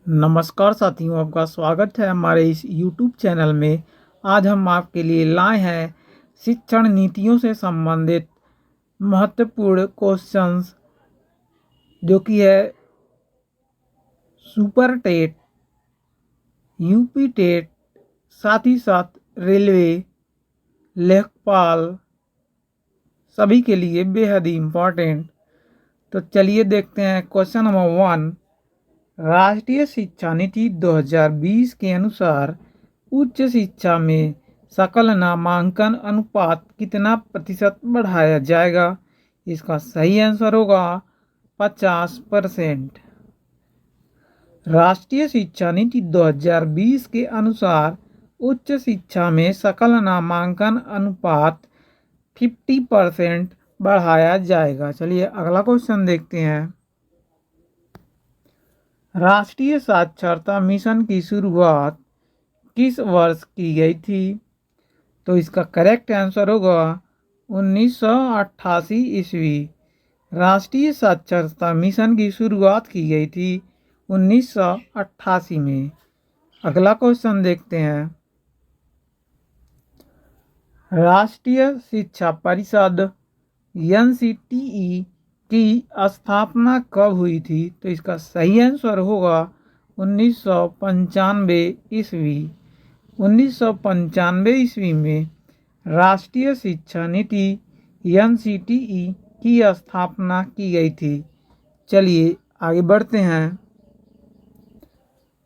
नमस्कार साथियों, आपका स्वागत है हमारे इस YouTube चैनल में। आज हम आपके लिए लाए हैं शिक्षण नीतियों से संबंधित महत्वपूर्ण क्वेश्चंस, जो कि है सुपर टेट, यूपी टेट, साथ ही साथ रेलवे, लेखपाल, सभी के लिए बेहद ही इम्पोर्टेंट। तो चलिए देखते हैं क्वेश्चन नंबर 1। राष्ट्रीय शिक्षा नीति 2020 के अनुसार उच्च शिक्षा में सकल नामांकन अनुपात कितना प्रतिशत बढ़ाया जाएगा? इसका सही आंसर होगा 50%। राष्ट्रीय शिक्षा नीति 2020 के अनुसार उच्च शिक्षा में सकल नामांकन अनुपात 50% बढ़ाया जाएगा। चलिए अगला क्वेश्चन देखते हैं। राष्ट्रीय साक्षरता मिशन की शुरुआत किस वर्ष की गई थी? तो इसका करेक्ट आंसर होगा 1988 ईस्वी। राष्ट्रीय साक्षरता मिशन की शुरुआत की गई थी 1988 में। अगला क्वेश्चन देखते हैं। राष्ट्रीय शिक्षा परिषद NCTE की स्थापना कब हुई थी? तो इसका सही आंसर होगा 1995 ईस्वी। 1995 ईस्वी में राष्ट्रीय शिक्षा नीति NCTE की स्थापना की गई थी। चलिए आगे बढ़ते हैं।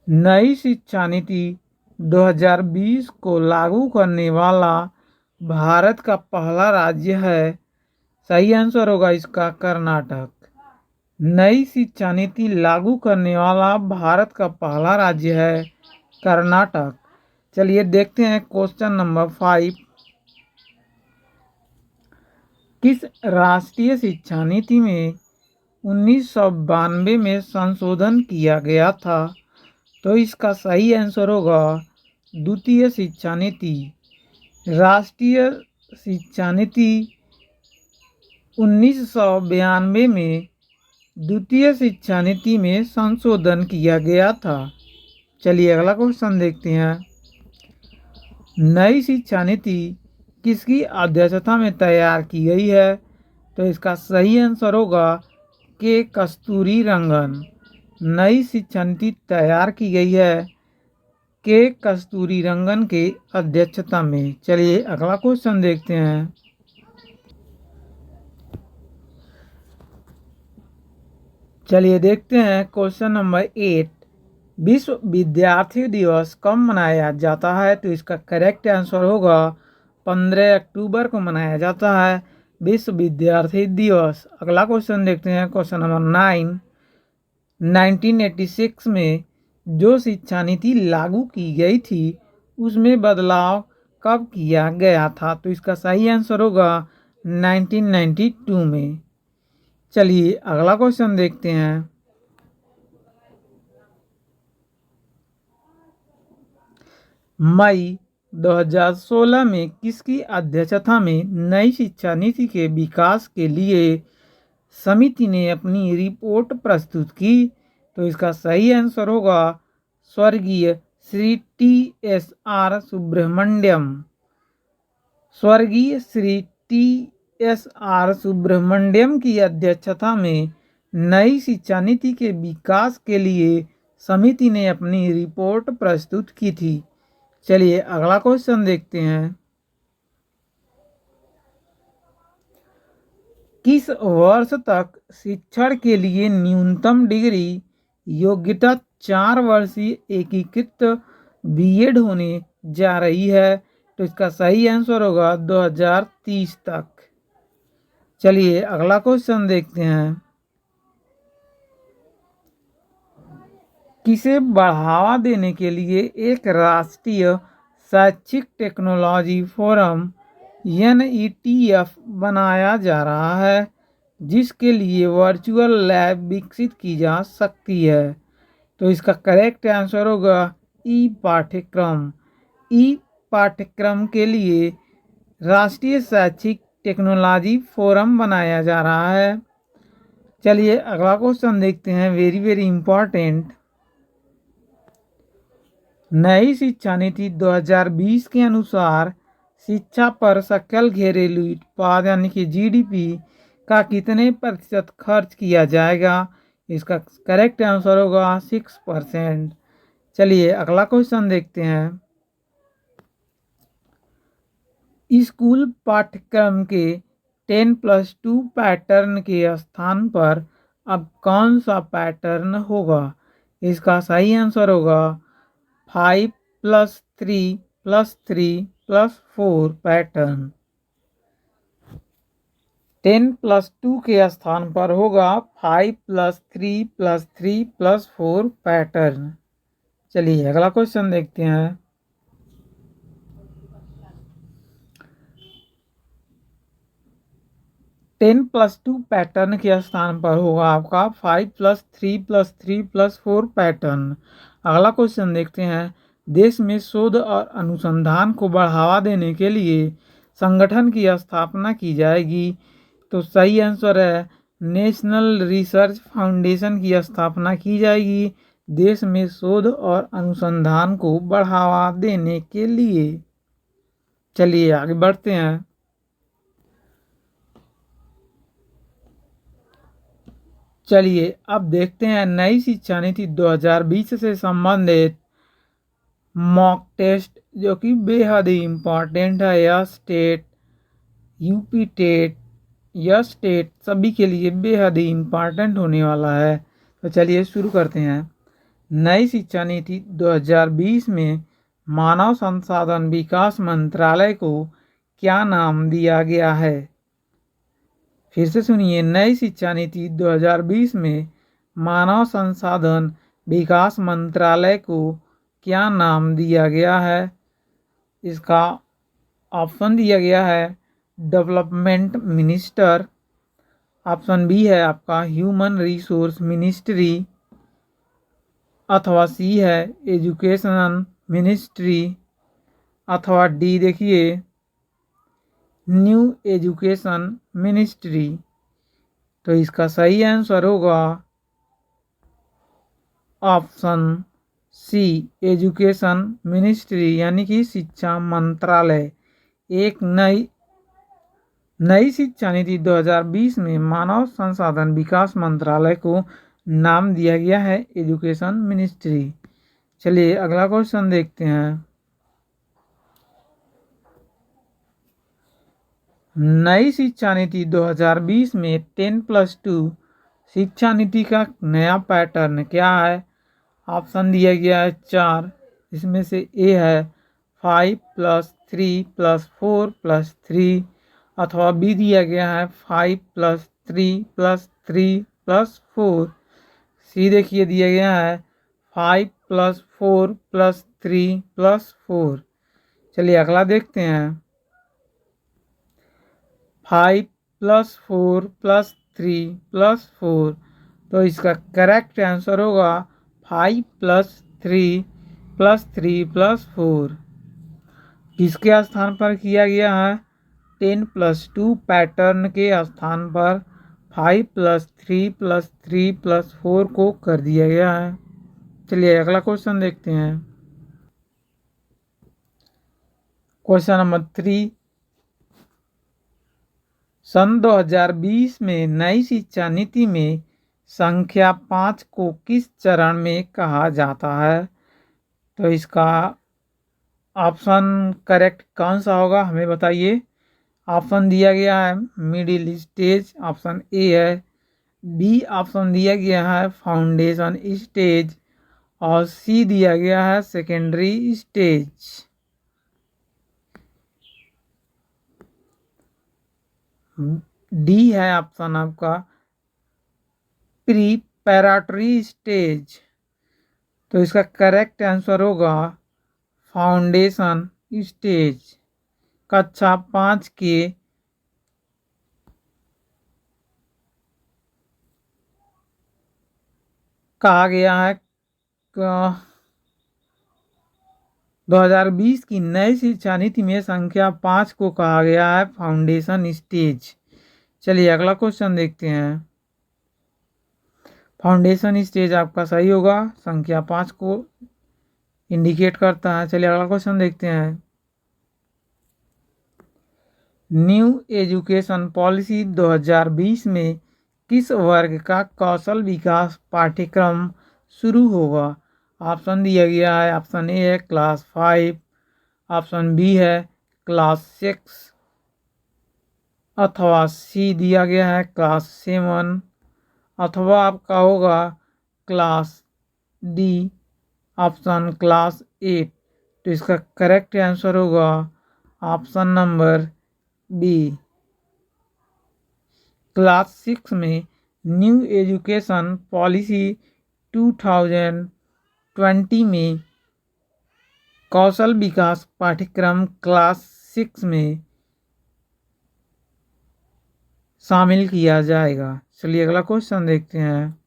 नई शिक्षा नीति 2020 को लागू करने वाला भारत का पहला राज्य है। सही आंसर होगा इसका कर्नाटक। नई शिक्षा नीति लागू करने वाला भारत का पहला राज्य है कर्नाटक। चलिए देखते हैं क्वेश्चन नंबर 5। किस राष्ट्रीय शिक्षा नीति में 1992 में संशोधन किया गया था? तो इसका सही आंसर होगा द्वितीय शिक्षा नीति। राष्ट्रीय शिक्षा नीति 1992 में द्वितीय शिक्षा नीति में संशोधन किया गया था। चलिए अगला क्वेश्चन देखते हैं। नई शिक्षा नीति किसकी अध्यक्षता में तैयार की गई है? तो इसका सही आंसर होगा के कस्तूरी रंगन। नई शिक्षा नीति तैयार की गई है के कस्तूरी रंगन के अध्यक्षता में। चलिए अगला क्वेश्चन देखते हैं। चलिए देखते हैं क्वेश्चन नंबर 8। विश्व विद्यार्थी दिवस कब मनाया जाता है? तो इसका करेक्ट आंसर होगा 15 अक्टूबर को मनाया जाता है विश्व विद्यार्थी दिवस। अगला क्वेश्चन देखते हैं क्वेश्चन नंबर 9। 1986 में जो शिक्षा नीति लागू की गई थी उसमें बदलाव कब किया गया था? तो इसका सही आंसर होगा 1992 में। चलिए अगला क्वेश्चन देखते हैं। मई 2016 में किसकी अध्यक्षता में नई शिक्षा नीति के विकास के लिए समिति ने अपनी रिपोर्ट प्रस्तुत की? तो इसका सही आंसर होगा स्वर्गीय श्री TSR सुब्रमण्यम। स्वर्गीय श्री TSR सुब्रमण्यम की अध्यक्षता में नई शिक्षा नीति के विकास के लिए समिति ने अपनी रिपोर्ट प्रस्तुत की थी। चलिए अगला क्वेश्चन देखते हैं। किस वर्ष तक शिक्षण के लिए न्यूनतम डिग्री योग्यता 4 वर्षीय एकीकृत BEd होने जा रही है? तो इसका सही आंसर होगा 2030 तक। चलिए अगला क्वेश्चन देखते हैं। किसे बढ़ावा देने के लिए एक राष्ट्रीय शैक्षिक टेक्नोलॉजी फोरम NETF बनाया जा रहा है, जिसके लिए वर्चुअल लैब विकसित की जा सकती है? तो इसका करेक्ट आंसर होगा पाठ्यक्रम। पाठ्यक्रम के लिए राष्ट्रीय शैक्षिक टेक्नोलॉजी फोरम बनाया जा रहा है। चलिए अगला क्वेश्चन देखते हैं, वेरी वेरी इंपॉर्टेंट। नई शिक्षा नीति 2020 के अनुसार शिक्षा पर सकल घरेलू उत्पाद यानी कि जीडीपी का कितने प्रतिशत खर्च किया जाएगा? इसका करेक्ट आंसर होगा 6%। चलिए अगला क्वेश्चन देखते हैं। स्कूल पाठ्यक्रम के 10+2 पैटर्न के स्थान पर अब कौन सा पैटर्न होगा? इसका सही आंसर होगा 5+3+3+4 पैटर्न। 10+2 के स्थान पर होगा 5+3+3+4 पैटर्न। चलिए अगला क्वेश्चन देखते हैं। 10+2 पैटर्न के स्थान पर होगा आपका 5+3+3+4 पैटर्न। अगला क्वेश्चन देखते हैं। देश में शोध और अनुसंधान को बढ़ावा देने के लिए संगठन की स्थापना की जाएगी। तो सही आंसर है नेशनल रिसर्च फाउंडेशन की स्थापना की जाएगी देश में शोध और अनुसंधान को बढ़ावा देने के लिए। चलिए आगे बढ़ते हैं। चलिए अब देखते हैं नई शिक्षा नीति 2020 से संबंधित मॉक टेस्ट जो कि बेहद ही इम्पोर्टेंट है। यह स्टेट, यूपी टेट, यह स्टेट सभी के लिए बेहद ही इम्पोर्टेंट होने वाला है। तो चलिए शुरू करते हैं। नई शिक्षा नीति 2020 में मानव संसाधन विकास मंत्रालय को क्या नाम दिया गया है? फिर से सुनिए। नई शिक्षा नीति 2020 में मानव संसाधन विकास मंत्रालय को क्या नाम दिया गया है? इसका ऑप्शन दिया गया है डेवलपमेंट मिनिस्टर, ऑप्शन बी है आपका ह्यूमन रिसोर्स मिनिस्ट्री, अथवा सी है एजुकेशन मिनिस्ट्री, अथवा डी देखिए न्यू एजुकेशन मिनिस्ट्री। तो इसका सही आंसर होगा ऑप्शन सी एजुकेशन मिनिस्ट्री यानी कि शिक्षा मंत्रालय। एक नई शिक्षा नीति 2020 में मानव संसाधन विकास मंत्रालय को नाम दिया गया है एजुकेशन मिनिस्ट्री। चलिए अगला क्वेश्चन देखते हैं। नई शिक्षा नीति 2020 में 10+2 शिक्षा नीति का नया पैटर्न क्या है? ऑप्शन दिया गया है 4, इसमें से ए है 5+3+4+3, अथवा बी दिया गया है 5+3+3+4, सी देखिए दिया गया है 5+4+3+4। चलिए अगला देखते हैं। 5+4+3+4, तो इसका करेक्ट आंसर होगा 5+3+3+4। किसके स्थान पर किया गया है? 10+2 पैटर्न के स्थान पर 5+3+3+4 को कर दिया गया है। चलिए अगला क्वेश्चन देखते हैं। Question number 3। सन 2020 में नई शिक्षा नीति में संख्या 5 को किस चरण में कहा जाता है? तो इसका ऑप्शन करेक्ट कौन सा होगा हमें बताइए। ऑप्शन दिया गया है मिडिल स्टेज, ऑप्शन ए है, बी ऑप्शन दिया गया है फाउंडेशन स्टेज, और सी दिया गया है सेकेंडरी स्टेज। डी है ऑप्शन आपका प्रीपैरेटरी स्टेज। तो इसका करेक्ट आंसर होगा फाउंडेशन स्टेज। कक्षा 5 के कहा गया है 2020 की नई शिक्षा नीति में संख्या 5 को कहा गया है फाउंडेशन स्टेज। चलिए अगला क्वेश्चन देखते हैं। फाउंडेशन स्टेज आपका सही होगा, संख्या 5 को इंडिकेट करता है। चलिए अगला क्वेश्चन देखते हैं। न्यू एजुकेशन पॉलिसी 2020 में किस वर्ग का कौशल विकास पाठ्यक्रम शुरू होगा? ऑप्शन दिया गया है। ऑप्शन ए है क्लास 5, ऑप्शन बी है क्लास 6, अथवा सी दिया गया है क्लास 7, अथवा आपका होगा क्लास डी ऑप्शन क्लास 8। तो इसका करेक्ट आंसर होगा ऑप्शन नंबर बी। क्लास 6 में न्यू एजुकेशन पॉलिसी 2020 में कौशल विकास पाठ्यक्रम क्लास 6 में शामिल किया जाएगा। चलिए अगला क्वेश्चन देखते हैं।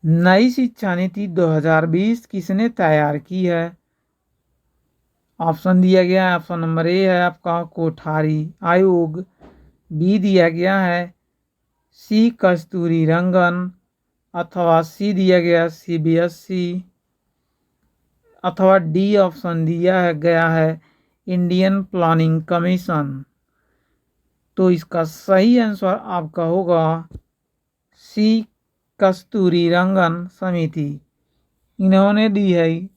नई शिक्षा नीति 2020 किसने तैयार की है? ऑप्शन दिया गया है। ऑप्शन नंबर ए है आपका कोठारी आयोग, बी दिया गया है सी कस्तूरी रंगन, अथवा सी दिया गया सीबीएसई, अथवा डी ऑप्शन दिया गया है इंडियन प्लानिंग कमीशन। तो इसका सही आंसर आपका होगा सी कस्तूरी रंगन समिति। इन्होंने दी है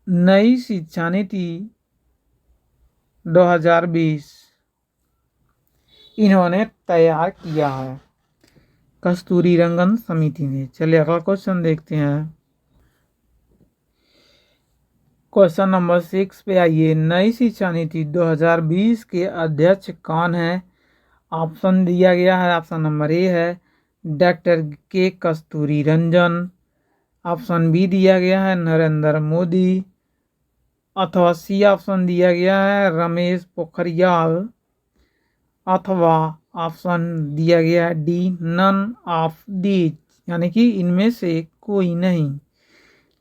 नई शिक्षा नीति 2020, इन्होंने तैयार किया है कस्तूरी रंगन समिति ने। चलिए अगला क्वेश्चन देखते हैं। क्वेश्चन नंबर 6 पे आइए। नई शिक्षा नीति 2020 के अध्यक्ष कौन है? ऑप्शन दिया गया है। ऑप्शन नंबर ए है डॉक्टर के कस्तूरी रंजन, ऑप्शन बी दिया गया है नरेंद्र मोदी, अथवा सी ऑप्शन दिया गया है रमेश पोखरियाल, अथवा ऑप्शन दिया गया है डी नन ऑफ दीज, यानी कि इनमें से कोई नहीं।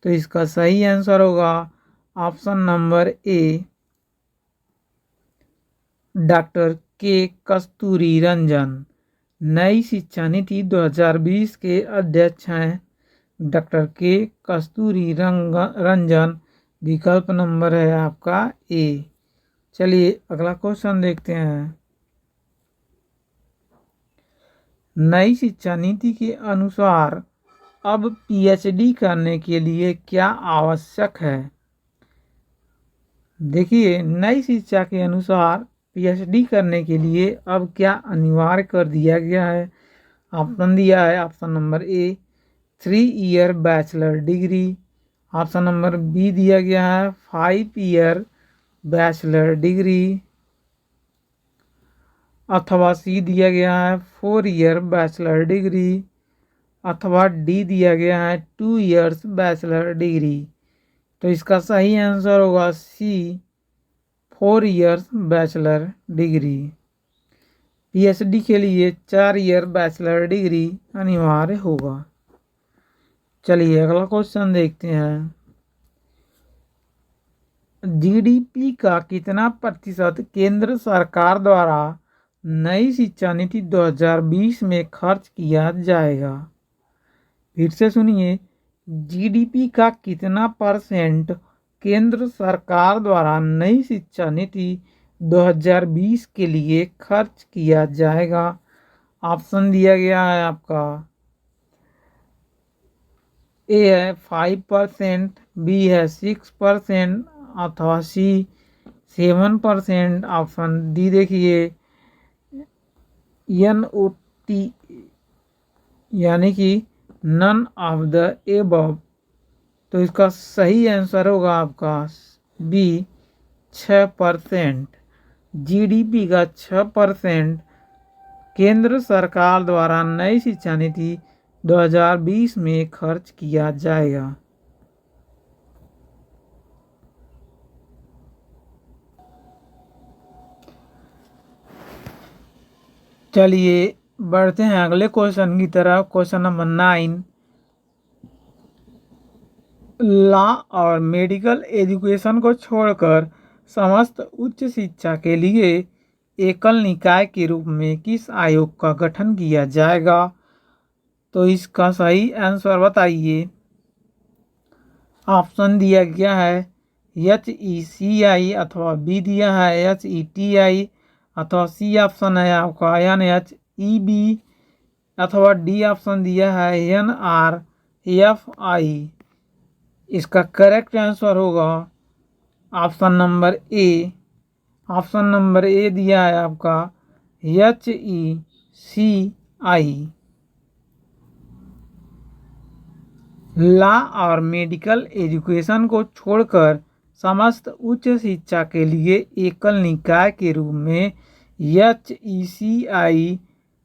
तो इसका सही आंसर होगा ऑप्शन नंबर ए डॉक्टर के कस्तूरी रंजन। नई शिक्षा नीति 2020 के अध्यक्ष हैं डॉक्टर के कस्तूरी रंजन। विकल्प नंबर है आपका ए। चलिए अगला क्वेश्चन देखते हैं। नई शिक्षा नीति के अनुसार अब पीएचडी करने के लिए क्या आवश्यक है? देखिए, नई शिक्षा के अनुसार पीएचडी करने के लिए अब क्या अनिवार्य कर दिया गया है? ऑप्शन दिया है। Option number A 3 year bachelor degree, option number B दिया गया है 5 ईयर बैचलर डिग्री, अथवा सी दिया गया है 4 ईयर बैचलर डिग्री, अथवा डी दिया गया है 2 ईयर्स बैचलर डिग्री। तो इसका सही आंसर होगा सी 4 ईयर्स बैचलर डिग्री। पीएचडी के लिए 4 ईयर बैचलर डिग्री अनिवार्य होगा। चलिए अगला क्वेश्चन देखते हैं। जीडीपी का कितना प्रतिशत केंद्र सरकार द्वारा नई शिक्षा नीति 2020 में खर्च किया जाएगा? फिर से सुनिए, जीडीपी का कितना परसेंट केंद्र सरकार द्वारा नई शिक्षा नीति 2020 के लिए खर्च किया जाएगा? ऑप्शन दिया गया है आपका ए है 5%, बी है 6%, अथवा सी 7%, ऑप्शन डी देखिए NOT, यानी कि नन ऑफ द एबव। तो इसका सही आंसर होगा आपका बी 6%। जीडीपी का 6% केंद्र सरकार द्वारा नई शिक्षा नीति 2020 में खर्च किया जाएगा। चलिए बढ़ते हैं अगले क्वेश्चन की तरफ। Question number 9। लॉ और मेडिकल एजुकेशन को छोड़कर समस्त उच्च शिक्षा के लिए एकल निकाय के रूप में किस आयोग का गठन किया जाएगा? तो इसका सही आंसर बताइए। ऑप्शन दिया गया है HECI अथवा बी दिया है HETI अथवा सी ऑप्शन है आपका NHEB अथवा डी ऑप्शन दिया है NRFI। इसका करेक्ट आंसर होगा ऑप्शन नंबर ए। ऑप्शन नंबर ए दिया है आपका HECI। लॉ और मेडिकल एजुकेशन को छोड़कर समस्त उच्च शिक्षा के लिए एकल निकाय के रूप में HECI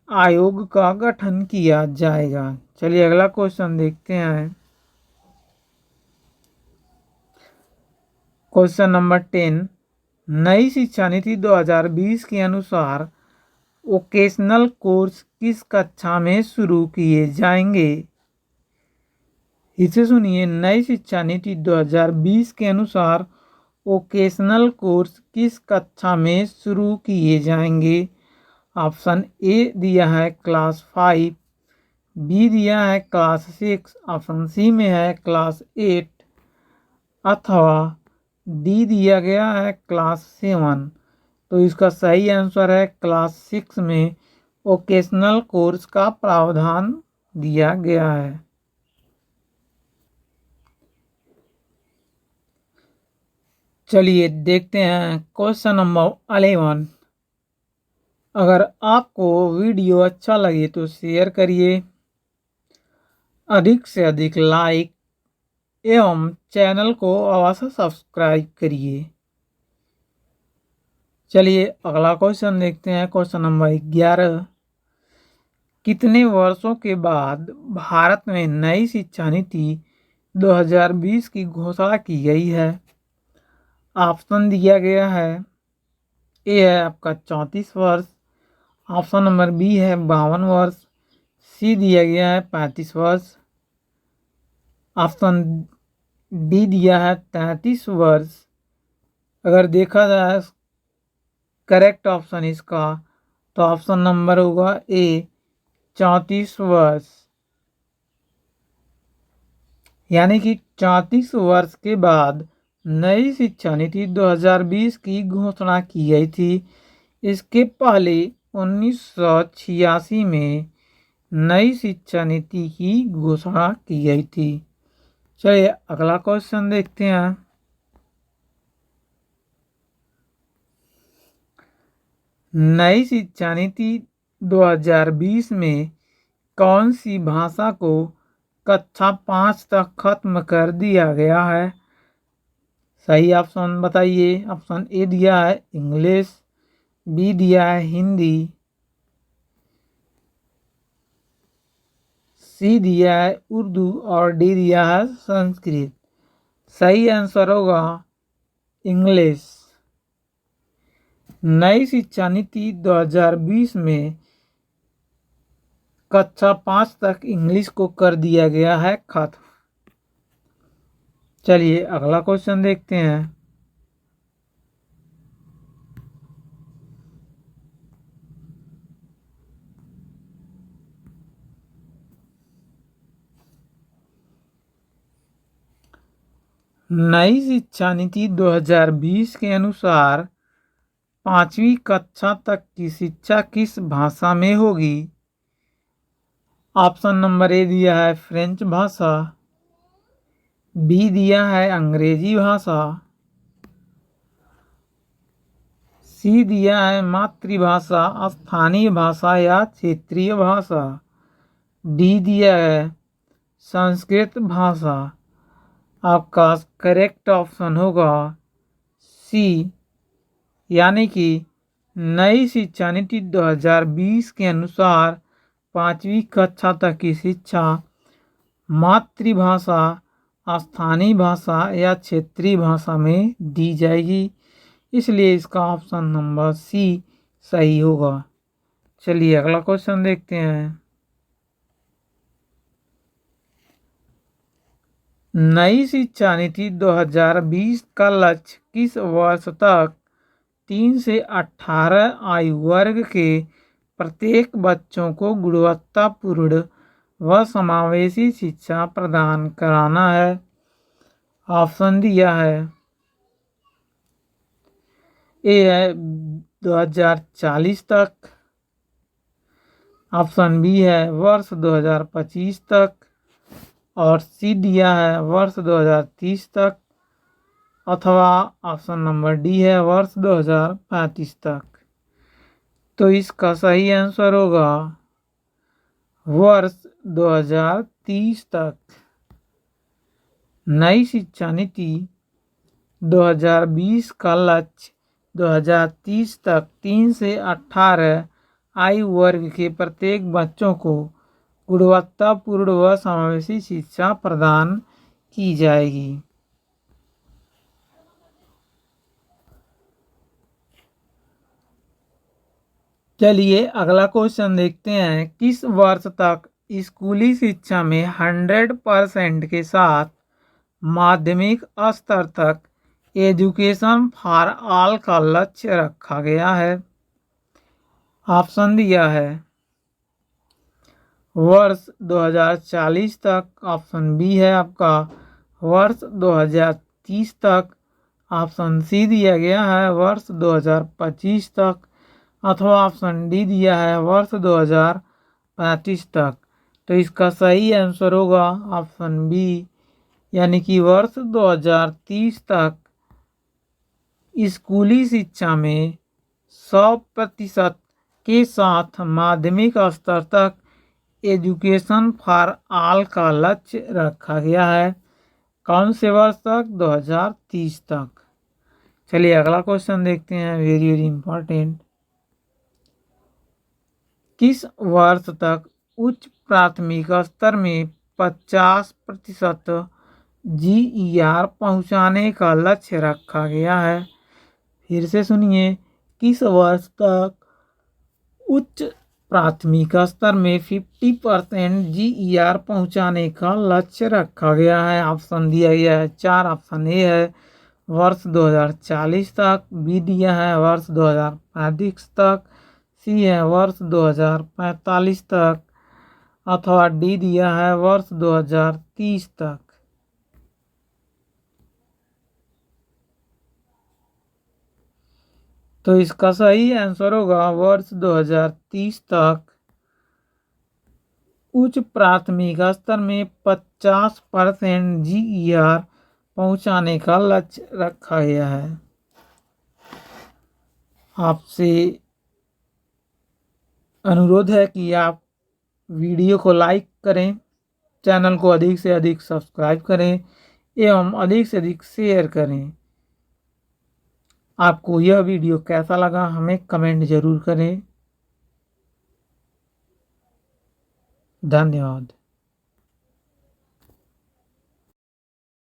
आयोग का गठन किया जाएगा। चलिए अगला क्वेश्चन देखते हैं। क्वेश्चन नंबर 10, नई शिक्षा नीति 2020 के अनुसार वोकेशनल कोर्स किस कक्षा में शुरू किए जाएंगे? इसे सुनिए, नई शिक्षा नीति 2020 के अनुसार वोकेशनल कोर्स किस कक्षा में शुरू किए जाएंगे? ऑप्शन ए दिया है क्लास 5, बी दिया है क्लास 6, ऑप्शन सी में है क्लास 8 अथवा डी दिया गया है क्लास 7। तो इसका सही आंसर है क्लास 6 में वोकेशनल कोर्स का प्रावधान दिया गया है। चलिए देखते हैं क्वेश्चन नंबर 11। अगर आपको वीडियो अच्छा लगे तो शेयर करिए, अधिक से अधिक लाइक एवं चैनल को अवश्य सब्सक्राइब करिए। चलिए अगला क्वेश्चन देखते हैं। क्वेश्चन नंबर 11, कितने वर्षों के बाद भारत में नई शिक्षा नीति 2020 की घोषणा की गई है? ऑप्शन दिया गया है, ए है आपका 34 वर्ष, ऑप्शन नंबर बी है 52 वर्ष, सी दिया गया है 35 वर्ष, ऑप्शन डी दिया है 33 वर्ष। अगर देखा जाए करेक्ट ऑप्शन इसका, तो ऑप्शन नंबर होगा ए 34 वर्ष। यानी कि 34 वर्ष के बाद नई शिक्षा नीति 2020 की घोषणा की गई थी। इसके पहले 1986 में नई शिक्षा नीति की घोषणा की गई थी। चलिए अगला क्वेश्चन देखते हैं। नई शिक्षा नीति 2020 में कौन सी भाषा को कक्षा 5 तक खत्म कर दिया गया है? सही ऑप्शन बताइए। ऑप्शन ए दिया है इंग्लिश, बी दिया है हिंदी, सी दिया है उर्दू और डी दिया है संस्कृत। सही आंसर होगा इंग्लिश। नई शिक्षा नीति 2020 में कक्षा 5 तक इंग्लिश को कर दिया गया है खत्म। चलिए अगला क्वेश्चन देखते हैं। नई शिक्षा नीति 2020 के अनुसार 5वीं कक्षा तक की शिक्षा किस भाषा में होगी? ऑप्शन नंबर ए दिया है फ्रेंच भाषा, बी दिया है अंग्रेजी भाषा, सी दिया है मातृभाषा, स्थानीय भाषा या क्षेत्रीय भाषा, डी दिया है संस्कृत भाषा। आपका करेक्ट ऑप्शन होगा सी, यानी कि नई शिक्षा नीति 2020 के अनुसार 5वीं कक्षा तक की शिक्षा मातृभाषा, स्थानीय भाषा या क्षेत्रीय भाषा में दी जाएगी। इसलिए इसका ऑप्शन नंबर सी सही होगा। चलिए अगला क्वेश्चन देखते हैं। नई शिक्षा नीति 2020 का लक्ष्य किस वर्ष तक 3 से 18 आयु वर्ग के प्रत्येक बच्चों को गुणवत्तापूर्ण व समावेशी शिक्षा प्रदान कराना है। ऑप्शन दिया है ए है 2040 तक, ऑप्शन बी है वर्ष 2025 तक और सी दिया है वर्ष 2030 तक, अथवा ऑप्शन नंबर डी है वर्ष 2035 तक। तो इसका सही आंसर होगा वर्ष 2030 तक। नई शिक्षा नीति 2020 का लक्ष्य 2030 तक 3 से 18 आयु वर्ग के प्रत्येक बच्चों को गुणवत्तापूर्ण व समावेशी शिक्षा प्रदान की जाएगी। चलिए अगला क्वेश्चन देखते हैं। किस वर्ष तक स्कूली शिक्षा में 100% के साथ माध्यमिक स्तर तक एजुकेशन फॉर ऑल का लक्ष्य रखा गया है? ऑप्शन दिया है वर्ष 2040 तक, ऑप्शन बी है आपका वर्ष 2030 तक, ऑप्शन सी दिया गया है वर्ष 2025 तक, अथवा ऑप्शन डी दिया है वर्ष 2035 तक। तो इसका सही आंसर होगा ऑप्शन बी, यानी कि वर्ष 2030 तक स्कूली शिक्षा में 100% के साथ माध्यमिक स्तर तक एजुकेशन फॉर ऑल का लक्ष्य रखा गया है। कौन से वर्ष तक? 2030 तक। चलिए अगला क्वेश्चन देखते हैं, वेरी वेरी इंपॉर्टेंट। किस वर्ष तक उच्च प्राथमिक स्तर में 50% GER पहुंचाने का लक्ष्य रखा गया है? फिर से सुनिए, किस वर्ष तक उच्च प्राथमिक स्तर में 50% GER पहुंचाने का लक्ष्य रखा गया है? ऑप्शन दिया गया है 4। ऑप्शन ए है वर्ष 2040 तक, बी दिया है वर्ष 2035 तक, सी है वर्ष 2045 तक, अथवा डी दिया है वर्ष 2030 तक। तो इसका सही आंसर होगा वर्ष 2030 तक उच्च प्राथमिक स्तर में 50% GER पहुंचाने का लक्ष्य रखा गया है। आपसे अनुरोध है कि आप वीडियो को लाइक करें, चैनल को अधिक से अधिक सब्सक्राइब करें एवं अधिक से अधिक शेयर करें। आपको यह वीडियो कैसा लगा हमें कमेंट जरूर करें। धन्यवाद।